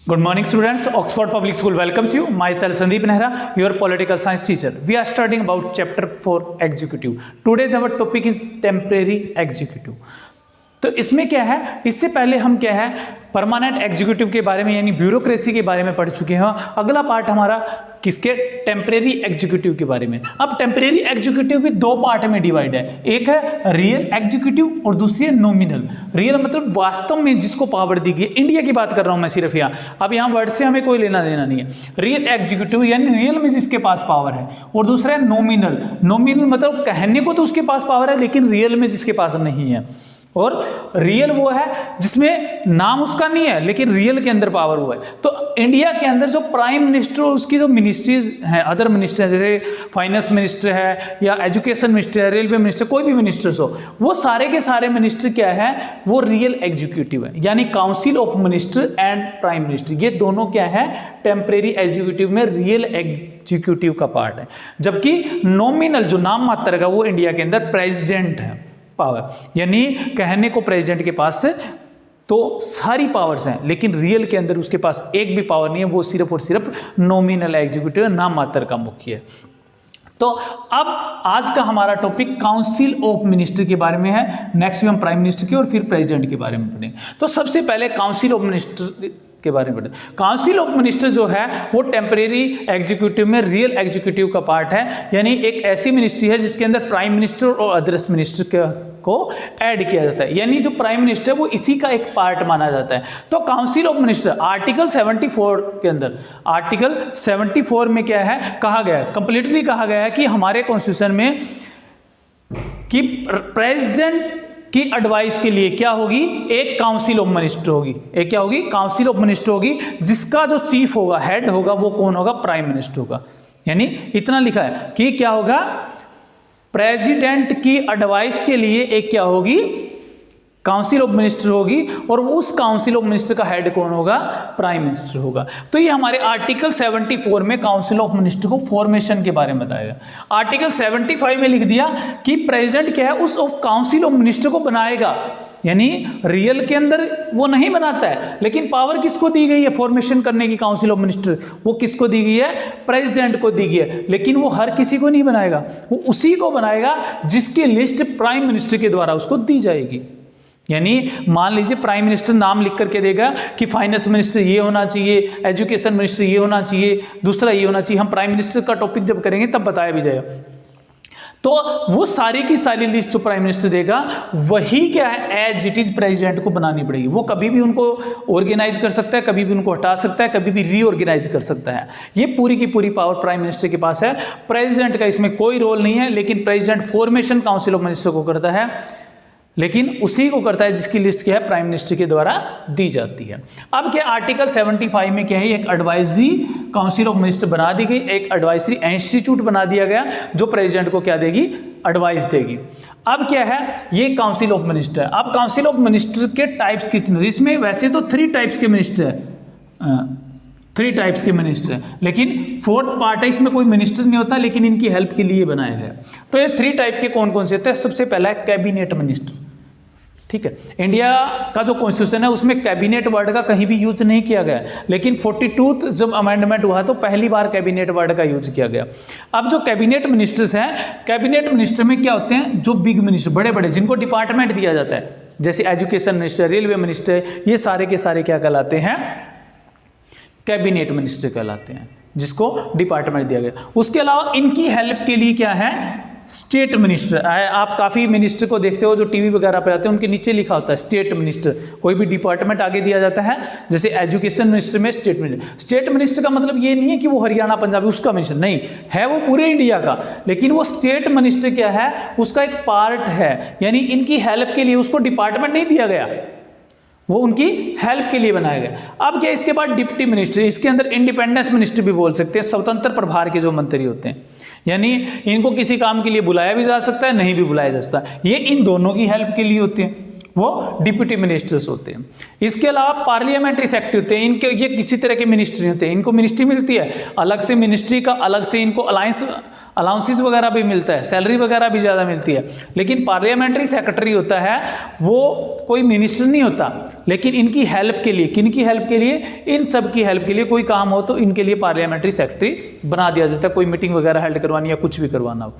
Good morning, students. Oxford Public School welcomes you. Myself Sandeep Nehra, your political science teacher. We are studying about chapter 4 executive. Today's our topic is temporary executive. तो इसमें क्या है, इससे पहले हम क्या है परमानेंट एग्जीक्यूटिव के बारे में यानी ब्यूरोक्रेसी के बारे में पढ़ चुके हैं। अगला पार्ट हमारा किसके टेम्परेरी एग्जीक्यूटिव के बारे में। अब टेम्परेरी एग्जीक्यूटिव भी दो पार्ट में डिवाइड है, एक है रियल एग्जीक्यूटिव और दूसरी है नॉमिनल। रियल मतलब वास्तव में जिसको पावर दी गई, इंडिया की बात कर रहा हूं मैं सिर्फ यहाँ, अब यहाँ वर्ड से हमें कोई लेना देना नहीं है। रियल एग्जीक्यूटिव यानी रियल में जिसके पास पावर है, और दूसरा है नॉमिनल। नॉमिनल मतलब कहने को तो उसके पास पावर है लेकिन रियल में जिसके पास नहीं है। और रियल वो है जिसमें नाम उसका नहीं है लेकिन रियल के अंदर पावर वो है। तो इंडिया के अंदर जो प्राइम मिनिस्टर उसकी जो मिनिस्ट्रीज हैं, अदर मिनिस्टर हैं, जैसे फाइनेंस मिनिस्टर है या एजुकेशन मिनिस्टर है, रेलवे मिनिस्टर, कोई भी मिनिस्टर्स हो, वो सारे के सारे मिनिस्टर क्या है, वो रियल एग्जीक्यूटिव है। यानी council of minister and prime minister, ये दोनों क्या है टेम्परेरी एग्जीक्यूटिव में रियल एग्जीक्यूटिव का पार्ट है। जबकि नॉमिनल जो नाम मात्र का, वो इंडिया के अंदर प्रेसिडेंट है पावर, यानी कहने को प्रेसिडेंट के पास से तो सारी पावर्स हैं लेकिन रियल के अंदर उसके पास एक भी पावर नहीं है, वो सिर्फ और सिर्फ नॉमिनल एग्जीक्यूटिव नाम मात्र का मुखिया है। तो अब आज का हमारा टॉपिक काउंसिल ऑफ मिनिस्टर के बारे में है। नेक्स्ट में हम प्राइम मिनिस्टर के और फिर प्रेसिडेंट के बारे में पढ़ेंगे। तो सबसे पहले काउंसिल ऑफ मिनिस्टर के बारे में पढ़ें। काउंसिल ऑफ मिनिस्टर जो है वो टेम्परेरी एग्जीक्यूटिव में रियल एग्जीक्यूटिव का पार्ट है। यानी एक ऐसी मिनिस्ट्री है जिसके अंदर प्राइम मिनिस्टर और अदर्स मिनिस्टर को ऐड किया जाता है, यानी जो प्राइम मिनिस्टर है वो इसी का एक पार्ट माना जाता है। तो काउंसिल ऑफ मिनिस्टर आर्टिकल 74 के अंदर, आर्टिकल 74 में क्या है कहा गया है, कंप्लीटली कहा गया है कि हमारे कॉन्स्टिट्यूशन में कि प्रेसिडेंट की एडवाइस के लिए क्या होगी, एक काउंसिल ऑफ मिनिस्टर होगी। एक क्या होगी, काउंसिल ऑफ मिनिस्टर होगी, जिसका जो चीफ होगा, हेड होगा, वो कौन होगा, प्राइम मिनिस्टर होगा। यानी इतना लिखा है कि क्या होगा, प्रेसिडेंट की एडवाइस के लिए एक क्या होगी, काउंसिल ऑफ मिनिस्टर होगी, और उस काउंसिल ऑफ मिनिस्टर का हेड कौन होगा, प्राइम मिनिस्टर होगा। तो ये हमारे आर्टिकल 74 में काउंसिल ऑफ मिनिस्टर को फॉर्मेशन के बारे में बताया। आर्टिकल 75 में लिख दिया कि प्रेसिडेंट क्या है, उस काउंसिल ऑफ मिनिस्टर को बनाएगा। यानी रियल के अंदर वो नहीं बनाता है लेकिन पावर किसको दी गई है फॉर्मेशन करने की, काउंसिल ऑफ मिनिस्टर, वो किसको दी गई है, प्रेसिडेंट को दी गई है। लेकिन वो हर किसी को नहीं बनाएगा, वो उसी को बनाएगा जिसकी लिस्ट प्राइम मिनिस्टर के द्वारा उसको दी जाएगी। यानी मान लीजिए प्राइम मिनिस्टर नाम लिख करके देगा कि फाइनेंस मिनिस्टर ये होना चाहिए, एजुकेशन मिनिस्टर ये होना चाहिए, दूसरा ये होना चाहिए। हम प्राइम मिनिस्टर का टॉपिक जब करेंगे तब बताया भी जाएगा। तो वो सारी की सारी लिस्ट जो प्राइम मिनिस्टर देगा वही क्या है, एज इट इज प्रेसिडेंट को बनानी पड़ेगी। वो कभी भी उनको ऑर्गेनाइज कर सकता है, कभी भी उनको हटा सकता है, कभी भी रीऑर्गेनाइज कर सकता है। ये पूरी की पूरी पावर प्राइम मिनिस्टर के पास है। प्रेसिडेंट का इसमें कोई रोल नहीं है, लेकिन president formation council of minister को करता है, लेकिन उसी को करता है जिसकी लिस्ट क्या है, प्राइम मिनिस्टर के द्वारा दी जाती है। अब क्या आर्टिकल 75 में क्या है, एक एडवाइजरी काउंसिल ऑफ मिनिस्टर बना दी गई, एक एडवाइजरी इंस्टीट्यूट बना दिया गया जो प्रेसिडेंट को क्या देगी, एडवाइस देगी। अब क्या है, ये काउंसिल ऑफ मिनिस्टर। अब काउंसिल ऑफ मिनिस्टर के टाइप्स कितने, इसमें वैसे तो 3 टाइप्स के मिनिस्टर है, 3 टाइप्स के मिनिस्टर है, लेकिन 4th पार्ट है, इसमें कोई मिनिस्टर नहीं होता लेकिन इनकी हेल्प के लिए बनाया गया। तो ये 3 टाइप के कौन कौन से होते हैं। सबसे पहला है कैबिनेट मिनिस्टर। ठीक है, इंडिया का जो कॉन्स्टिट्यूशन है उसमें कैबिनेट वर्ड का कहीं भी यूज नहीं किया गया, लेकिन 42 जब अमेंडमेंट हुआ तो पहली बार कैबिनेट वर्ड का यूज किया गया। अब जो कैबिनेट मिनिस्टर्स हैं, कैबिनेट मिनिस्टर में क्या होते हैं, जो बिग मिनिस्टर, बड़े बड़े जिनको डिपार्टमेंट दिया जाता है, जैसे एजुकेशन मिनिस्टर, रेलवे मिनिस्टर, ये सारे के सारे क्या कहलाते हैं, कैबिनेट मिनिस्टर कहलाते हैं, जिसको डिपार्टमेंट दिया गया। उसके अलावा इनकी हेल्प के लिए क्या है, स्टेट मिनिस्टर। आप काफ़ी मिनिस्टर को देखते हो जो टीवी वगैरह पे आते हैं, उनके नीचे लिखा होता है स्टेट मिनिस्टर। कोई भी डिपार्टमेंट आगे दिया जाता है, जैसे एजुकेशन मिनिस्टर में स्टेट मिनिस्टर। स्टेट मिनिस्टर का मतलब ये नहीं है कि वो हरियाणा पंजाब उसका मिनिस्टर नहीं है, वो पूरे इंडिया का, लेकिन वो स्टेट मिनिस्टर क्या है, उसका एक पार्ट है। यानी इनकी हेल्प के लिए उसको डिपार्टमेंट नहीं दिया गया, वो उनकी हेल्प के लिए बनाया गया। अब क्या, इसके बाद डिप्टी मिनिस्टर, इसके अंदर इंडिपेंडेंस मिनिस्टर भी बोल सकते हैं, स्वतंत्र प्रभार के जो मंत्री होते हैं। यानी इनको किसी काम के लिए बुलाया भी जा सकता है, नहीं भी बुलाया जा सकता, ये इन दोनों की हेल्प के लिए होते हैं, वो डिप्टी मिनिस्टर्स होते हैं। इसके अलावा पार्लियामेंट्री सेक्रेटरी होते हैं, इनके ये किसी तरह के मिनिस्ट्री होते हैं, इनको मिनिस्ट्री मिलती है अलग से, मिनिस्ट्री का अलग से इनको अलायंस अलाउंसेस वगैरह भी मिलता है, सैलरी वगैरह भी ज़्यादा मिलती है। लेकिन पार्लियामेंट्री सेक्रेटरी होता है वो कोई मिनिस्टर नहीं होता, लेकिन इनकी हेल्प के लिए, किन की हेल्प के लिए, इन सब की हेल्प के लिए कोई काम हो तो इनके लिए पार्लियामेंट्री सेक्रेटरी बना दिया जाता है, कोई मीटिंग वगैरह हेल्ड करवानी या कुछ भी करवाना हो।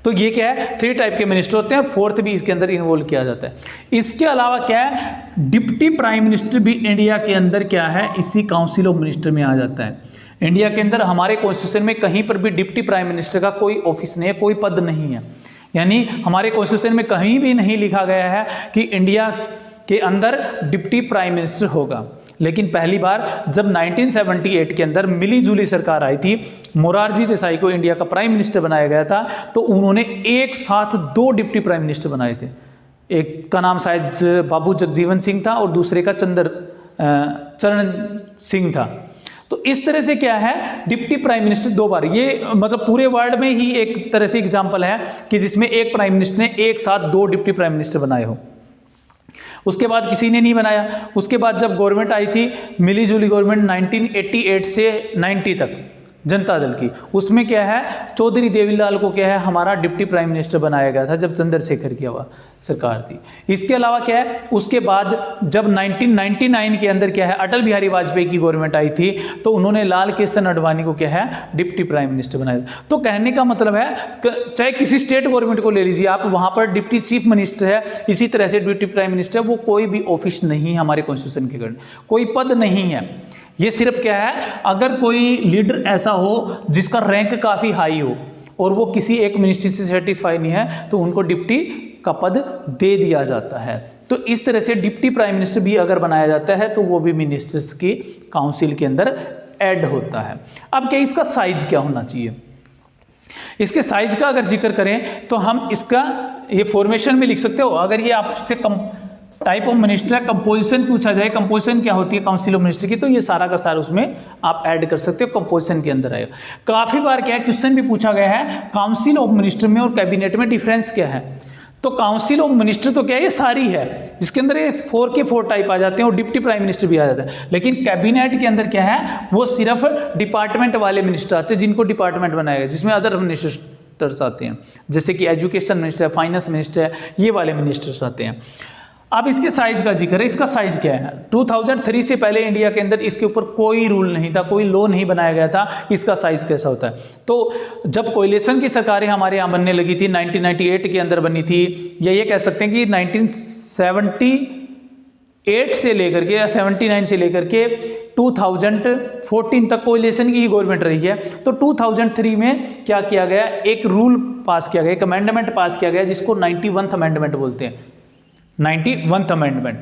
तो ये क्या है, 3 टाइप के मिनिस्टर होते हैं, 4th भी इसके अंदर इन्वॉल्व किया जाता है। इसके अलावा क्या है, डिप्टी प्राइम मिनिस्टर भी इंडिया के अंदर क्या है, इसी काउंसिल ऑफ मिनिस्टर में आ जाता है। इंडिया के अंदर हमारे कॉन्स्टिट्यूशन में कहीं पर भी डिप्टी प्राइम मिनिस्टर का कोई ऑफिस नहीं है, कोई पद नहीं है। यानी हमारे कॉन्स्टिट्यूशन में कहीं भी नहीं लिखा गया है कि इंडिया के अंदर डिप्टी प्राइम मिनिस्टर होगा। लेकिन पहली बार जब 1978 के अंदर मिली जुली सरकार आई थी, मोरारजी देसाई को इंडिया का प्राइम मिनिस्टर बनाया गया था, तो उन्होंने एक साथ 2 डिप्टी प्राइम मिनिस्टर बनाए थे। एक का नाम शायद बाबू जगजीवन सिंह था और दूसरे का चरण सिंह था। तो इस तरह से क्या है, डिप्टी प्राइम मिनिस्टर 2 बार, ये मतलब पूरे वर्ल्ड में ही एक तरह से एग्जाम्पल है कि जिसमें एक प्राइम मिनिस्टर ने एक साथ 2 डिप्टी प्राइम मिनिस्टर बनाए हो। उसके बाद किसी ने नहीं बनाया। उसके बाद जब गवर्नमेंट आई थी, मिली जुली गवर्नमेंट 1988 से 90 तक जनता दल की, उसमें क्या है, चौधरी देवीलाल को क्या है हमारा डिप्टी प्राइम मिनिस्टर बनाया गया था जब चंद्रशेखर की सरकार थी। इसके अलावा क्या है, उसके बाद जब 1999 के अंदर क्या है अटल बिहारी वाजपेयी की गवर्नमेंट आई थी, तो उन्होंने लाल कृष्ण आडवाणी को क्या है डिप्टी प्राइम मिनिस्टर बनाया। तो कहने का मतलब है, चाहे किसी स्टेट गवर्नमेंट को ले लीजिए आप, वहाँ पर डिप्टी चीफ मिनिस्टर है, इसी तरह से डिप्टी प्राइम मिनिस्टर, वो कोई भी ऑफिस नहीं है हमारे कॉन्स्टिट्यूशन के कारण, कोई पद नहीं है। ये सिर्फ क्या है, अगर कोई लीडर ऐसा हो जिसका रैंक काफ़ी हाई हो और वो किसी एक मिनिस्ट्री से सेटिस्फाई नहीं है, तो उनको डिप्टी का पद दे दिया जाता है। तो इस तरह से डिप्टी प्राइम मिनिस्टर भी अगर बनाया जाता है तो वो भी मिनिस्टर्स की काउंसिल के अंदर ऐड होता है। अब क्या इसका साइज क्या होना चाहिए, इसके साइज का अगर जिक्र करें तो हम इसका ये फॉर्मेशन में लिख सकते हो। अगर ये आपसे टाइप ऑफ मिनिस्टर कंपोजिशन पूछा जाए, कंपोजिशन क्या होती है काउंसिल ऑफ मिनिस्टर की, तो ये सारा का सारा उसमें आप ऐड कर सकते हो, कंपोजिशन के अंदर आएगा। काफ़ी बार क्या है क्वेश्चन भी पूछा गया है, काउंसिल ऑफ मिनिस्टर में और कैबिनेट में डिफरेंस क्या है। तो काउंसिल ऑफ मिनिस्टर तो क्या है, ये सारी है, जिसके अंदर ये 4 के 4 टाइप आ जाते हैं और डिप्टी प्राइम मिनिस्टर भी आ जाता है। लेकिन कैबिनेट के अंदर क्या है, वो सिर्फ डिपार्टमेंट वाले मिनिस्टर आते हैं, जिनको डिपार्टमेंट बनाया गया, जिसमें अदर मिनिस्टर्स आते हैं, जैसे कि एजुकेशन मिनिस्टर है, फाइनेंस मिनिस्टर है, ये वाले मिनिस्टर्स आते हैं। अब इसके साइज का जिक्र है, इसका साइज क्या है। 2003 से पहले इंडिया के अंदर इसके ऊपर कोई रूल नहीं था, कोई लॉ नहीं बनाया गया था इसका साइज कैसा होता है। तो जब कोalition की सरकारें हमारे यहाँ बनने लगी थी, 1998 के अंदर बनी थी, या ये कह सकते हैं कि 1978 से लेकर के या 79 से लेकर के 2014 तक कोalition की ही गवर्नमेंट रही है। तो 2003 में क्या किया गया, एक रूल पास किया गया, एक अमेंडमेंट पास किया गया जिसको 91th अमेंडमेंट बोलते हैं। 91th अमेंडमेंट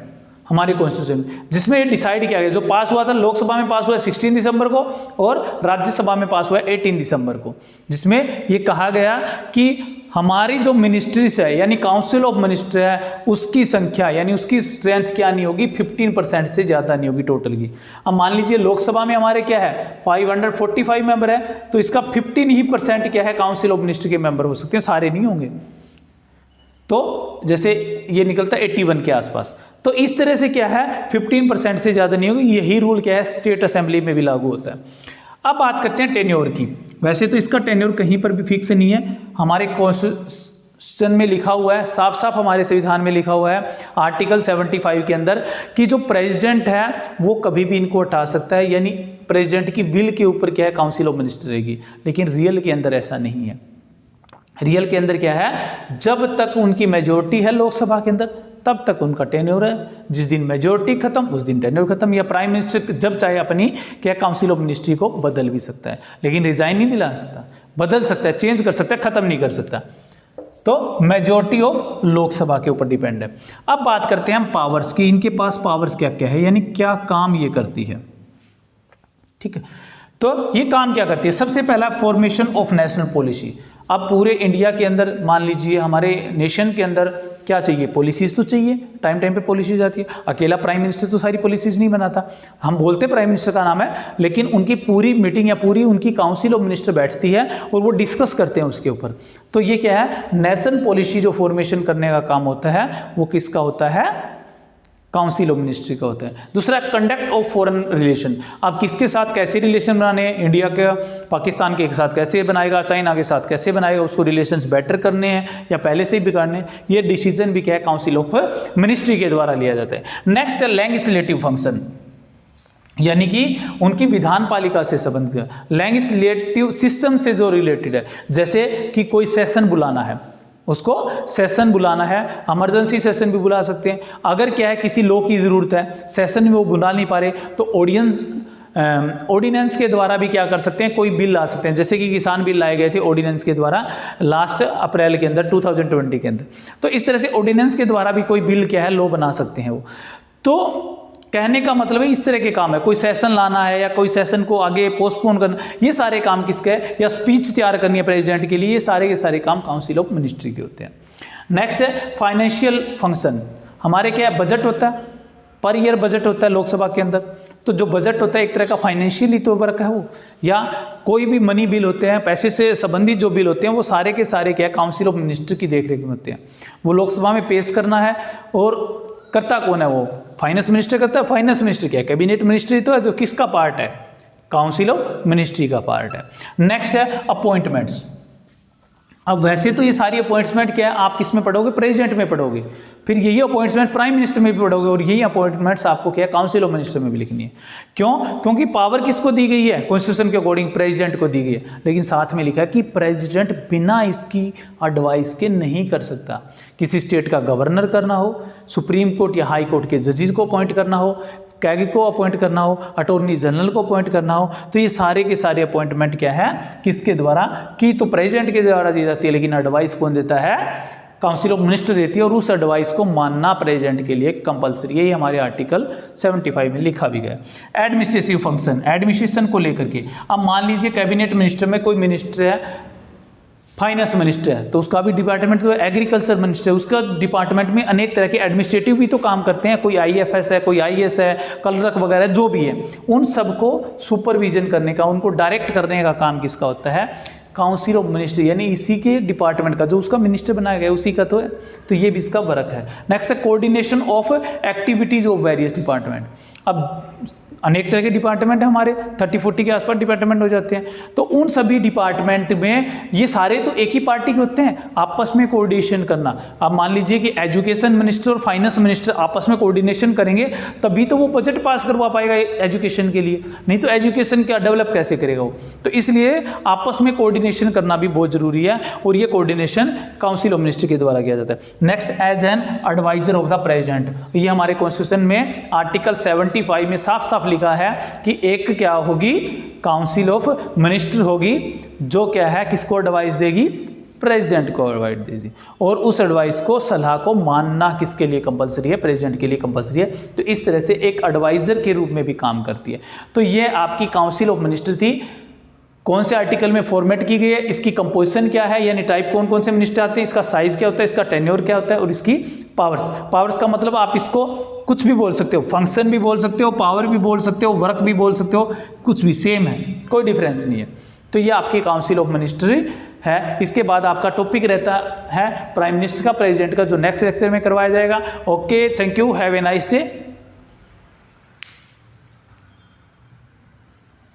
हमारे कॉन्स्टिट्यूशन में, जिसमें ये डिसाइड किया गया, जो पास हुआ था लोकसभा में पास हुआ 16 दिसंबर को और राज्यसभा में पास हुआ 18 दिसंबर को, जिसमें ये कहा गया कि हमारी जो मिनिस्ट्रीज है यानी काउंसिल ऑफ मिनिस्टर है, उसकी संख्या यानी उसकी स्ट्रेंथ क्या नहीं होगी, 15% से ज़्यादा नहीं होगी टोटल की। अब मान लीजिए लोकसभा में हमारे क्या है 545 मेंबर है, तो इसका 15% क्या है काउंसिल ऑफ मिनिस्टर के मेंबर हो सकते हैं, सारे नहीं होंगे। तो जैसे ये निकलता है 81 के आसपास। तो इस तरह से क्या है 15% से ज़्यादा नहीं होगी। यही रूल क्या है स्टेट असेंबली में भी लागू होता है। अब बात करते हैं टेन्योर की। वैसे तो इसका टेन्योर कहीं पर भी फिक्स नहीं है, हमारे कॉन्स्टिट्यूशन में लिखा हुआ है, साफ साफ हमारे संविधान में लिखा हुआ है आर्टिकल 75 के अंदर कि जो प्रेसिडेंट है वो कभी भी इनको हटा सकता है, यानी प्रेसिडेंट की विल के ऊपर क्या है काउंसिल ऑफ मिनिस्टर रहेगी। लेकिन रियल के अंदर ऐसा नहीं है। रियल के अंदर क्या है, जब तक उनकी मेजोरिटी है लोकसभा के अंदर तब तक उनका टेन्योर है, जिस दिन मेजोरिटी खत्म उस दिन टेन्योर खत्म। या प्राइम मिनिस्टर जब चाहे अपनी क्या काउंसिल ऑफ मिनिस्ट्री को बदल भी सकता है, लेकिन रिजाइन नहीं दिला सकता, बदल सकता है, चेंज कर सकता है, खत्म नहीं कर सकता। तो मेजोरिटी ऑफ लोकसभा के ऊपर डिपेंड है। अब बात करते हैं हम पावर्स की, इनके पास पावर्स क्या क्या है, यानी क्या काम ये करती है। ठीक है, तो ये काम क्या करती है, सबसे पहला फॉर्मेशन ऑफ नेशनल पॉलिसी। अब पूरे इंडिया के अंदर मान लीजिए हमारे नेशन के अंदर क्या चाहिए, पॉलिसीज़ तो चाहिए, टाइम टाइम पे पॉलिसीज आती है। अकेला प्राइम मिनिस्टर तो सारी पॉलिसीज़ नहीं बनाता, हम बोलते प्राइम मिनिस्टर का नाम है, लेकिन उनकी पूरी मीटिंग या पूरी उनकी काउंसिल ऑफ मिनिस्टर बैठती है और वो डिस्कस करते हैं उसके ऊपर। तो ये क्या है, नेशनल पॉलिसी जो फॉर्मेशन करने का काम होता है वो किसका होता है, काउंसिल ऑफ मिनिस्ट्री का होता है। दूसरा कंडक्ट ऑफ फॉरेन रिलेशन, आप किसके साथ कैसे रिलेशन बनाने हैं, इंडिया के पाकिस्तान के साथ कैसे बनाएगा, चाइना के साथ कैसे बनाएगा, उसको रिलेशंस बेटर करने हैं या पहले से ही बिगाड़ने हैं, ये डिसीजन भी क्या है काउंसिल ऑफ मिनिस्ट्री के द्वारा लिया जाता है। नेक्स्ट है लेजिस्लेटिव फंक्शन, यानी कि उनकी विधान पालिका से संबंधित, लेजिस्लेटिव सिस्टम से जो रिलेटेड है, जैसे कि कोई सेशन बुलाना है, उसको सेशन बुलाना है, इमरजेंसी सेशन भी बुला सकते हैं। अगर क्या है किसी लॉ की ज़रूरत है, सेशन में वो बुला नहीं पा रहे, तो ऑर्डिनेंस के द्वारा भी क्या कर सकते हैं, कोई बिल ला सकते हैं। जैसे कि किसान बिल लाए गए थे ऑर्डिनेंस के द्वारा लास्ट अप्रैल के अंदर 2020 के अंदर, तो इस तरह से ऑर्डिनेंस के द्वारा भी कोई बिल क्या है लॉ बना सकते हैं वो। तो कहने का मतलब है इस तरह के काम है, कोई सेशन लाना है या कोई सेशन को आगे पोस्टपोन करना, ये सारे काम किसके है, या स्पीच तैयार करनी है प्रेसिडेंट के लिए, ये सारे के सारे काम काउंसिल ऑफ मिनिस्ट्री के होते हैं। नेक्स्ट है फाइनेंशियल फंक्शन, हमारे क्या है बजट होता है, पर ईयर बजट होता है लोकसभा के अंदर, तो जो बजट होता है एक तरह का फाइनेंशियली तो वर्क है वो, या कोई भी मनी बिल होते हैं, पैसे से संबंधित जो बिल होते हैं वो सारे के सारे क्या है काउंसिल ऑफ मिनिस्ट्री की देखरेख में होते हैं। वो लोकसभा में पेश करना है, और करता कौन है वो, फाइनेंस मिनिस्टर करता है। फाइनेंस मिनिस्टर क्या है, कैबिनेट मिनिस्ट्री तो है, जो किसका पार्ट है, काउंसिल ऑफ मिनिस्ट्री का पार्ट है। नेक्स्ट है अपॉइंटमेंट्स। अब वैसे तो ये सारी अपॉइंटमेंट क्या है आप किस में पढ़ोगे, प्रेसिडेंट में पढ़ोगे, फिर यही अपॉइंटमेंट प्राइम मिनिस्टर में भी पढ़ोगे, और यही अपॉइंटमेंट्स आपको क्या है काउंसिल ऑफ मिनिस्टर में भी लिखनी है। क्यों, क्योंकि पावर किसको दी गई है, कॉन्स्टिट्यूशन के अकॉर्डिंग प्रेसिडेंट को दी गई है, लेकिन साथ में लिखा है कि प्रेसिडेंट बिना इसकी एडवाइस के नहीं कर सकता। किसी स्टेट का गवर्नर करना हो, सुप्रीम कोर्ट या हाई कोर्ट के जजेस को अपॉइंट करना हो, कैग को अपॉइंट करना हो, अटॉर्नी जनरल को अपॉइंट करना हो, तो ये सारे के सारे अपॉइंटमेंट क्या है किसके द्वारा की, तो प्रेसिडेंट के द्वारा दी जाती है, लेकिन एडवाइस कौन देता है, काउंसिल ऑफ मिनिस्टर देती है, और उस एडवाइस को मानना प्रेसिडेंट के लिए कंपलसरी है। ये हमारे आर्टिकल 75 में लिखा भी गया। एडमिनिस्ट्रेटिव फंक्शन, एडमिनिस्ट्रेशन को लेकर के, अब मान लीजिए कैबिनेट मिनिस्टर में कोई मिनिस्टर है, फाइनेंस मिनिस्टर है, तो उसका भी डिपार्टमेंट तो एग्रीकल्चर मिनिस्टर है, उसका डिपार्टमेंट में अनेक तरह के एडमिनिस्ट्रेटिव भी तो काम करते हैं, कोई IFS है, कोई IS है, कलरक वगैरह जो भी है, उन सबको सुपरविजन करने का, उनको डायरेक्ट करने का काम किसका होता है, काउंसिल ऑफ मिनिस्ट्री, यानी इसी के डिपार्टमेंट का, जो उसका मिनिस्टर बनाया गया उसी का तो ये भी इसका वर्क है। नेक्स्ट है coordination of activities of various department. अब अनेक तरह के डिपार्टमेंट है हमारे, 30-40 के आसपास डिपार्टमेंट हो जाते हैं, तो उन सभी डिपार्टमेंट में ये सारे तो एक ही पार्टी के होते हैं, आपस में कोऑर्डिनेशन करना। अब मान लीजिए कि एजुकेशन मिनिस्टर और फाइनेंस मिनिस्टर आपस में कोऑर्डिनेशन करेंगे, तभी तो वो बजट पास करवा पाएगा एजुकेशन के लिए, नहीं तो एजुकेशन क्या डेवलप कैसे करेगा वो। तो इसलिए आपस में कोऑर्डिनेशन करना भी बहुत जरूरी है, और ये कोऑर्डिनेशन काउंसिल ऑफ मिनिस्ट्री के द्वारा किया जाता है। Next, as an advisor of the president, ये हमारे कॉन्स्टिट्यूशन में आर्टिकल 75 में साफ साफ लिखा है कि एक क्या होगी, काउंसिल ऑफ मिनिस्टर होगी, जो क्या है किसको एडवाइस देगी, प्रेसिडेंट को एडवाइस देगी, और उस एडवाइस को, सलाह को मानना किसके लिए कंपलसरी है, प्रेसिडेंट के लिए कंपलसरी है। तो इस तरह से एक एडवाइजर के रूप में भी काम करती है। तो ये आपकी काउंसिल ऑफ मिनिस्टर थी, कौन से आर्टिकल में फॉर्मेट की गई है, इसकी कंपोजिशन क्या है, यानी टाइप कौन कौन से मिनिस्टर आते हैं, इसका साइज क्या होता है, इसका टेन्योर क्या होता है, और इसकी पावर्स का मतलब आप इसको कुछ भी बोल सकते हो, फंक्शन भी बोल सकते हो, पावर भी बोल सकते हो, वर्क भी बोल सकते हो, कुछ भी सेम है, कोई डिफरेंस नहीं है। तो ये आपकी काउंसिल ऑफ मिनिस्ट्री है। इसके बाद आपका टॉपिक रहता है प्राइम मिनिस्टर का, प्रेसिडेंट का, जो नेक्स्ट लेक्चर में करवाया जाएगा। Okay, thank you, have a nice day.